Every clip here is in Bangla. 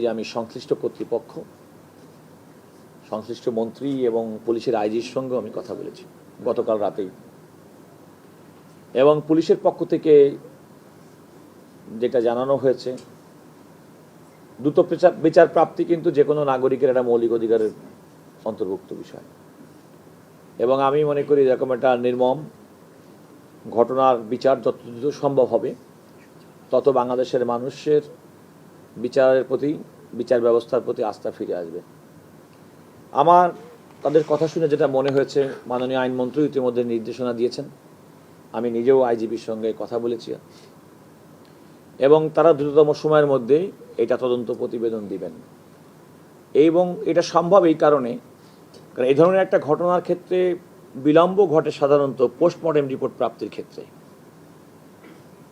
যে আমি সংশ্লিষ্ট কর্তৃপক্ষ, সংশ্লিষ্ট মন্ত্রী এবং পুলিশের আইজির সঙ্গে আমি কথা বলেছি গতকাল রাতেই, এবং পুলিশের পক্ষ থেকে যেটা জানানো হয়েছে, দ্রুত বিচার প্রাপ্তি কিন্তু যে কোনো নাগরিকের একটা মৌলিক অধিকারের অন্তর্ভুক্ত বিষয়, এবং আমি মনে করি এরকম একটা নির্মম ঘটনার বিচার যত দ্রুত সম্ভব হবে তত বাংলাদেশের মানুষের বিচারের প্রতি, বিচার ব্যবস্থার প্রতি আস্থা ফিরে আসবে। আমার তাদের কথা শুনে যেটা মনে হয়েছে, মাননীয় আইনমন্ত্রী ইতিমধ্যে নির্দেশনা দিয়েছেন, আমি নিজেও আইজিপির সঙ্গে কথা বলেছি, এবং তারা দ্রুততম সময়ের মধ্যেই এটা তদন্ত প্রতিবেদন দিবেন। এবং এটা সম্ভব এই কারণে, কারণ এই ধরনের একটা ঘটনার ক্ষেত্রে বিলম্ব ঘটে সাধারণত পোস্টমর্টেম রিপোর্ট প্রাপ্তির ক্ষেত্রে।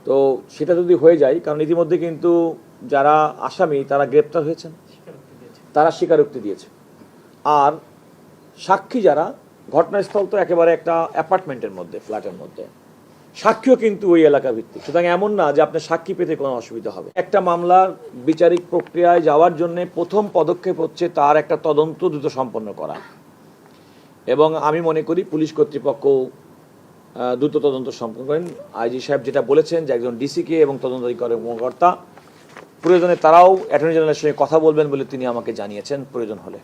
তো সেটা যদি হয়ে যায়, কারণ ইতিমধ্যে কিন্তু যারা আসামি তারা গ্রেপ্তার হয়েছেন, তারা স্বীকারোক্তি দিয়েছে, আর সাক্ষী যারা, ঘটনাস্থল তো একেবারে একটা অ্যাপার্টমেন্টের মধ্যে, ফ্ল্যাটের মধ্যে, সাক্ষীও কিন্তু ওই এলাকা ভিত্তিক। সুতরাং এমন না যে আপনার সাক্ষী পেতে কোনো অসুবিধা হবে। একটা মামলার বিচারিক প্রক্রিয়ায় যাওয়ার জন্য প্রথম পদক্ষেপ হচ্ছে তার একটা তদন্ত দ্রুত সম্পন্ন করা, এবং আমি মনে করি পুলিশ কর্তৃপক্ষ দ্রুত তদন্ত সম্পন্ন করেন। আইজি সাহেব যেটা বলেছেন যে একজন ডিসিকে এবং তদন্তকারী কর্মকর্তা প্রয়োজনে তারাও অ্যাটর্নি জেনারেলের সঙ্গে কথা বলবেন বলে তিনি আমাকে জানিয়েছেন প্রয়োজন হলে।